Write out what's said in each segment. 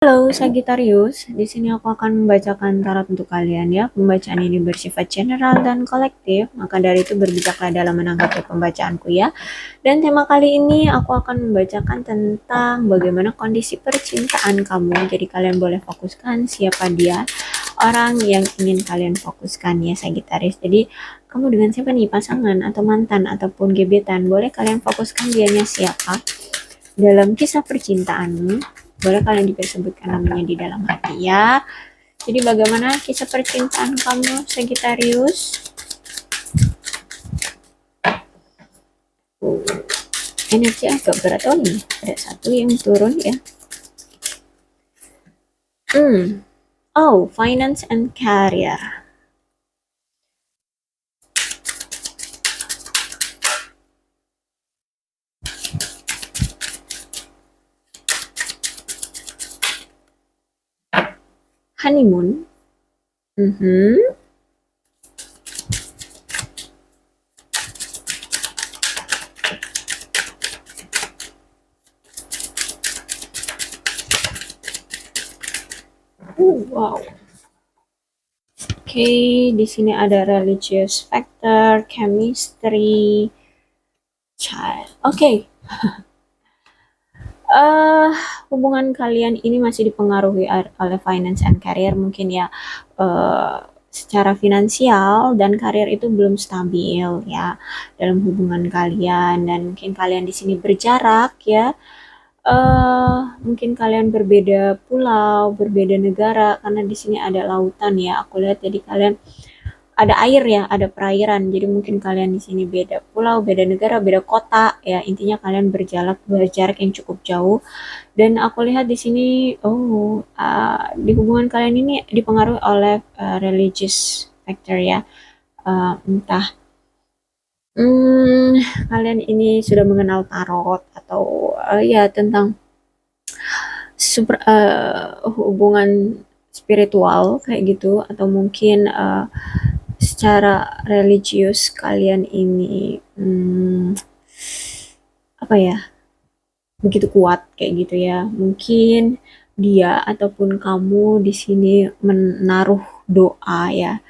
Halo Sagittarius, di sini aku akan membacakan tarot untuk kalian ya. Pembacaan ini bersifat general dan kolektif, maka dari itu berbijaklah dalam menanggapi pembacaanku ya. Dan tema kali ini aku akan membacakan tentang bagaimana kondisi percintaan kamu. Jadi kalian boleh fokuskan siapa dia, orang yang ingin kalian fokuskan ya Sagittarius. Jadi kamu dengan siapa nih, pasangan atau mantan ataupun gebetan, boleh kalian fokuskan dianya siapa dalam kisah percintaanmu. Boleh kalian juga sebutkan namanya di dalam hati ya. Jadi bagaimana kisah percintaan kamu Sagittarius? Energi agak berat nih. Ada satu yang turun ya. Oh, finance and career. Honeymoon. Wow. Oke, di sini ada religious factor, chemistry, child. Oke. Hubungan kalian ini masih dipengaruhi oleh finance and career mungkin ya. Secara finansial dan karir itu belum stabil ya dalam hubungan kalian, dan mungkin kalian di sini berjarak ya. Mungkin kalian berbeda pulau, berbeda negara karena di sini ada lautan ya. Aku lihat jadi kalian ada air ya, ada perairan. Jadi mungkin kalian di sini beda pulau, beda negara, beda kota ya. Intinya kalian berjarak yang cukup jauh. Dan aku lihat di sini, di hubungan kalian ini dipengaruhi oleh religious factor ya. Entah kalian ini sudah mengenal tarot atau ya tentang hubungan spiritual kayak gitu, atau mungkin secara religius kalian ini apa ya, begitu kuat kayak gitu ya. Mungkin dia ataupun kamu di sini menaruh doa ya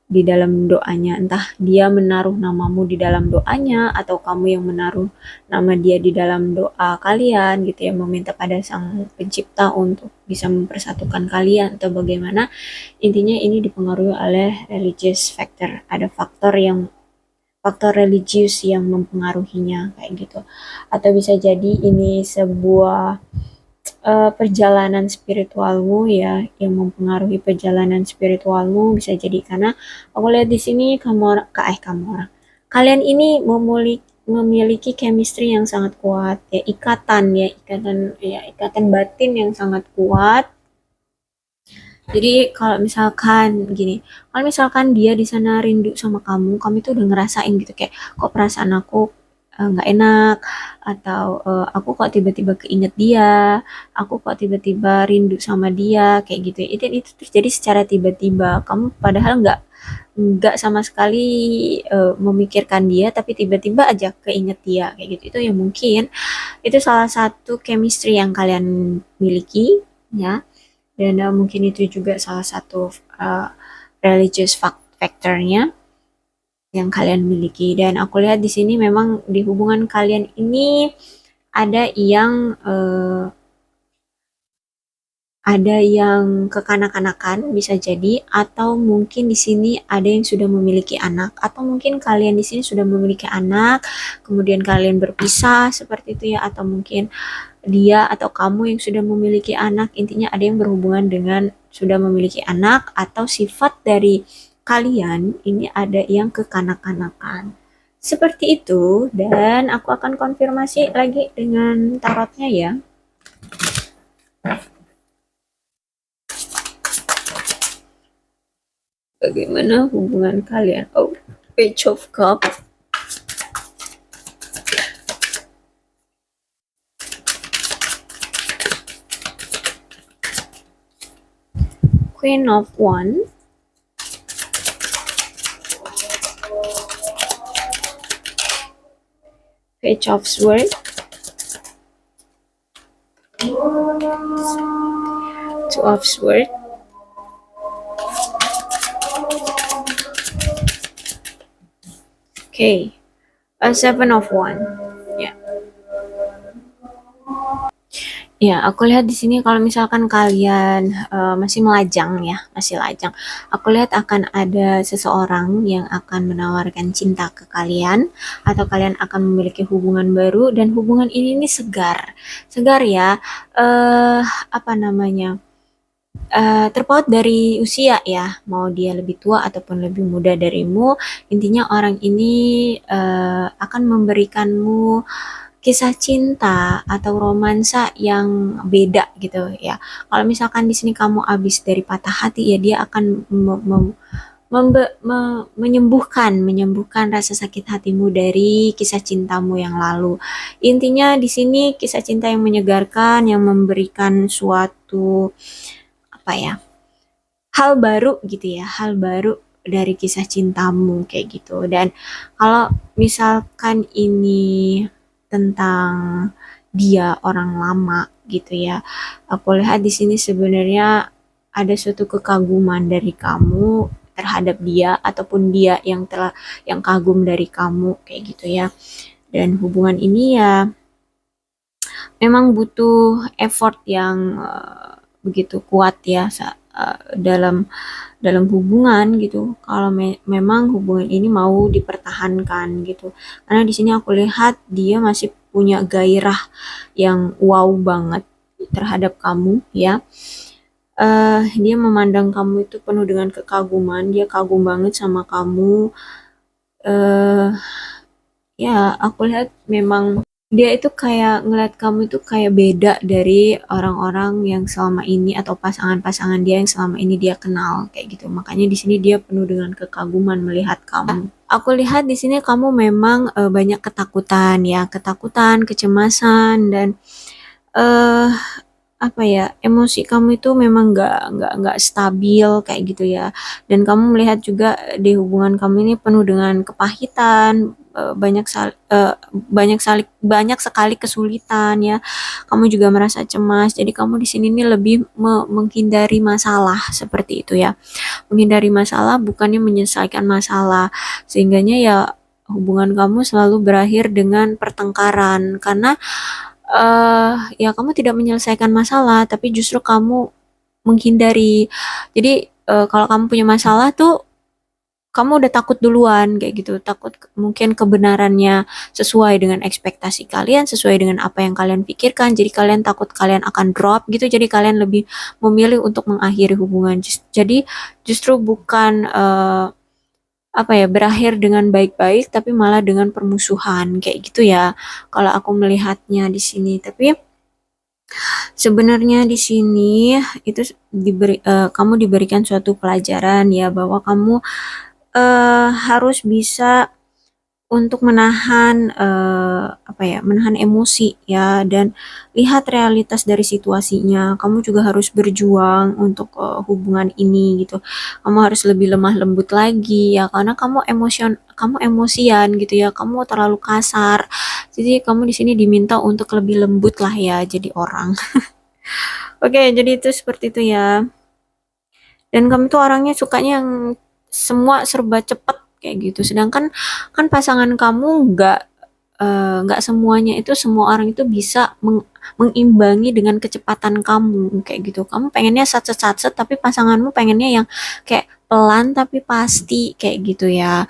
di dalam doanya, entah dia menaruh namamu di dalam doanya atau kamu yang menaruh nama dia di dalam doa kalian gitu ya, meminta pada sang pencipta untuk bisa mempersatukan kalian atau bagaimana. Intinya ini dipengaruhi oleh religious factor, ada faktor religius yang mempengaruhinya kayak gitu. Atau bisa jadi ini sebuah perjalanan spiritualmu ya, yang mempengaruhi perjalanan spiritualmu. Bisa jadi karena aku lihat di sini kalian ini memiliki chemistry yang sangat kuat ya, ikatan batin yang sangat kuat. Jadi kalau misalkan dia di sana rindu sama kamu, kamu itu udah ngerasain gitu kayak, kok perasaan aku nggak enak, atau aku kok tiba-tiba keinget dia, aku kok tiba-tiba rindu sama dia kayak gitu ya. Itu terjadi secara tiba-tiba. Kamu padahal nggak sama sekali memikirkan dia, tapi tiba-tiba aja keinget dia kayak gitu. Itu yang mungkin itu salah satu chemistry yang kalian miliki ya. Dan mungkin itu juga salah satu uh, religious factornya yang kalian miliki. Dan aku lihat di sini memang di hubungan kalian ini ada yang kekanak-kanakan bisa jadi, atau mungkin di sini ada yang sudah memiliki anak, atau mungkin kalian di sini sudah memiliki anak, kemudian kalian berpisah seperti itu ya, atau mungkin dia atau kamu yang sudah memiliki anak. Intinya ada yang berhubungan dengan sudah memiliki anak, atau sifat dari kalian ini ada yang kekanak-kanakan. Seperti itu, dan aku akan konfirmasi lagi dengan tarotnya ya. Bagaimana hubungan kalian? Oh, Page of Cups. Queen of Wands. Page of Swords. Two of Swords. Okay, Seven of Wands. Ya. Ya, aku lihat di sini kalau misalkan kalian masih melajang ya, masih lajang. Aku lihat akan ada seseorang yang akan menawarkan cinta ke kalian, atau kalian akan memiliki hubungan baru, dan hubungan ini nih segar, segar ya. Apa namanya? Terpaut dari usia ya, mau dia lebih tua ataupun lebih muda darimu, intinya orang ini akan memberikanmu kisah cinta atau romansa yang beda gitu ya. Kalau misalkan di sini kamu habis dari patah hati ya, dia akan menyembuhkan rasa sakit hatimu dari kisah cintamu yang lalu. Intinya di sini kisah cinta yang menyegarkan, yang memberikan suatu apa ya, hal baru gitu ya, hal baru dari kisah cintamu kayak gitu. Dan kalau misalkan ini tentang dia orang lama gitu ya, aku lihat di sini sebenarnya ada suatu kekaguman dari kamu terhadap dia, ataupun dia yang kagum dari kamu kayak gitu ya. Dan hubungan ini ya memang butuh effort yang begitu kuat ya dalam dalam hubungan gitu. Kalau memang hubungan ini mau dipertahankan gitu, karena di sini aku lihat dia masih punya gairah yang wow banget terhadap kamu ya. Dia memandang kamu itu penuh dengan kekaguman, dia kagum banget sama kamu. Ya aku lihat memang dia itu kayak ngeliat kamu itu kayak beda dari orang-orang yang selama ini, atau pasangan-pasangan dia yang selama ini dia kenal kayak gitu. Makanya di sini dia penuh dengan kekaguman melihat kamu. Aku lihat di sini kamu memang banyak ketakutan ya, ketakutan, kecemasan, dan eh apa ya, emosi kamu itu memang nggak stabil kayak gitu ya. Dan kamu melihat juga di hubungan kamu ini penuh dengan kepahitan, banyak sekali kesulitan ya. Kamu juga merasa cemas, jadi kamu di sini nih lebih menghindari masalah seperti itu ya, menghindari masalah bukannya menyelesaikan masalah, sehingganya ya hubungan kamu selalu berakhir dengan pertengkaran, karena ya kamu tidak menyelesaikan masalah, tapi justru kamu menghindari. Jadi kalau kamu punya masalah tuh kamu udah takut duluan kayak gitu, takut mungkin kebenarannya sesuai dengan ekspektasi kalian, sesuai dengan apa yang kalian pikirkan, jadi kalian takut kalian akan drop gitu, jadi kalian lebih memilih untuk mengakhiri hubungan. Jadi justru bukan apa ya, berakhir dengan baik-baik, tapi malah dengan permusuhan kayak gitu ya, kalau aku melihatnya di sini. Tapi sebenarnya di sini itu kamu diberikan suatu pelajaran ya, bahwa kamu harus bisa untuk menahan apa ya, menahan emosi ya, dan lihat realitas dari situasinya. Kamu juga harus berjuang untuk hubungan ini gitu. Kamu harus lebih lemah lembut lagi ya, karena kamu emosian gitu ya. Kamu terlalu kasar. Jadi kamu di sini diminta untuk lebih lembut lah ya, jadi orang. Oke, jadi itu seperti itu ya. Dan kamu tuh orangnya sukanya yang semua serba cepet kayak gitu. Sedangkan kan pasangan kamu nggak semuanya itu, semua orang itu bisa mengimbangi dengan kecepatan kamu kayak gitu. Kamu pengennya satset tapi pasanganmu pengennya yang kayak pelan tapi pasti kayak gitu ya.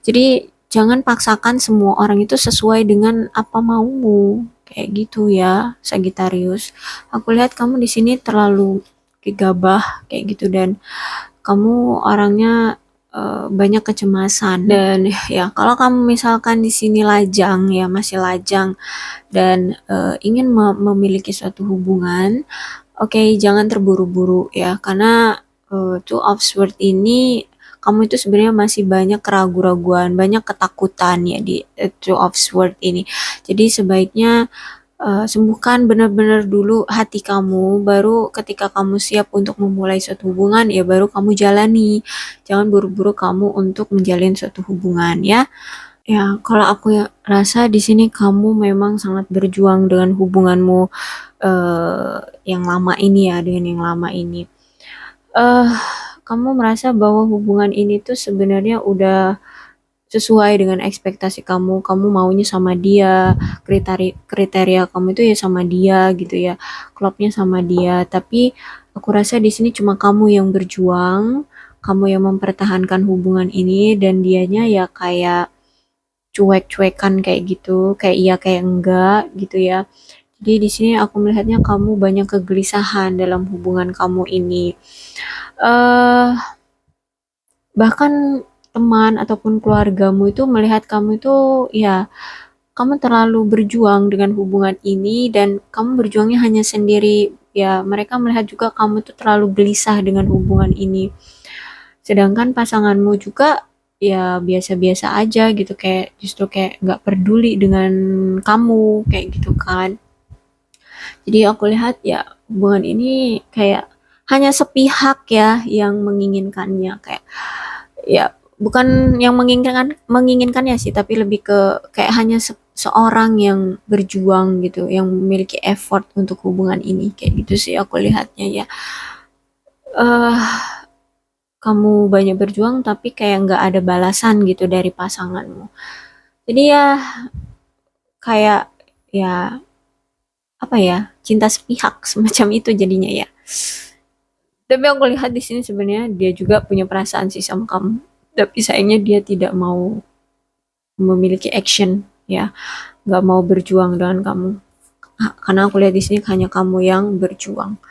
Jadi jangan paksakan semua orang itu sesuai dengan apa maumu kayak gitu ya, Sagittarius. Aku lihat kamu di sini terlalu gegabah kayak gitu, dan kamu orangnya banyak kecemasan. Dan ya kalau kamu misalkan di sini lajang ya, masih lajang, dan ingin memiliki suatu hubungan, oke, jangan terburu-buru ya, karena Two of Swords ini kamu itu sebenarnya masih banyak keraguan-raguan, banyak ketakutan ya di Two of Swords ini. Jadi sebaiknya sembuhkan benar-benar dulu hati kamu, baru ketika kamu siap untuk memulai suatu hubungan ya baru kamu jalani. Jangan buru-buru kamu untuk menjalin suatu hubungan ya. Ya, kalau aku ya rasa di sini kamu memang sangat berjuang dengan hubunganmu eh, yang lama ini ya, dengan yang lama ini. eh Kamu merasa bahwa hubungan ini tuh sebenarnya udah sesuai dengan ekspektasi kamu. Kamu maunya sama dia, kriteria kriteria kamu itu ya sama dia gitu ya, klopnya sama dia. Tapi aku rasa di sini cuma kamu yang berjuang, kamu yang mempertahankan hubungan ini, dan dianya ya kayak cuek-cuekan kayak gitu, kayak iya kayak enggak gitu ya. Jadi di sini aku melihatnya kamu banyak kegelisahan dalam hubungan kamu ini. eh Bahkan teman ataupun keluargamu itu melihat kamu itu ya kamu terlalu berjuang dengan hubungan ini, dan kamu berjuangnya hanya sendiri. Ya, mereka melihat juga kamu tuh terlalu gelisah dengan hubungan ini. Sedangkan pasanganmu juga ya biasa-biasa aja gitu, kayak justru kayak nggak peduli dengan kamu kayak gitu kan. Jadi aku lihat ya hubungan ini kayak hanya sepihak ya yang menginginkannya, kayak ya bukan yang menginginkannya sih, tapi lebih ke kayak hanya seorang yang berjuang gitu, yang memiliki effort untuk hubungan ini kayak gitu sih aku lihatnya ya. eh Kamu banyak berjuang tapi kayak nggak ada balasan gitu dari pasanganmu. Jadi ya kayak ya apa ya, cinta sepihak semacam itu jadinya ya. Tapi aku lihat di sini sebenarnya dia juga punya perasaan sih sama kamu. Tapi sayangnya dia tidak mau memiliki action ya, nggak mau berjuang dengan kamu. Karena aku lihat di sini hanya kamu yang berjuang.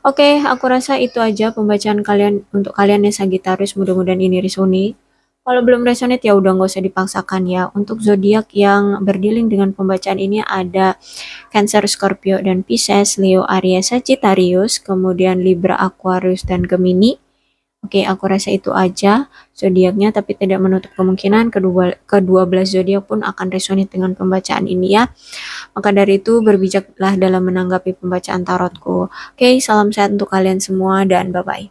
Oke, aku rasa itu aja pembacaan kalian untuk kalian yang Sagittarius. Mudah-mudahan ini resonate. Kalau belum resonate ya udah nggak usah dipaksakan ya. Untuk zodiak yang berdealing dengan pembacaan ini ada Cancer, Scorpio, dan Pisces, Leo, Aries, Sagittarius, kemudian Libra, Aquarius, dan Gemini. Oke, aku rasa itu aja zodiaknya, tapi tidak menutup kemungkinan kedua belas zodiak pun akan resonate dengan pembacaan ini ya. Maka dari itu berbijaklah dalam menanggapi pembacaan tarotku. Oke, salam sehat untuk kalian semua dan bye-bye.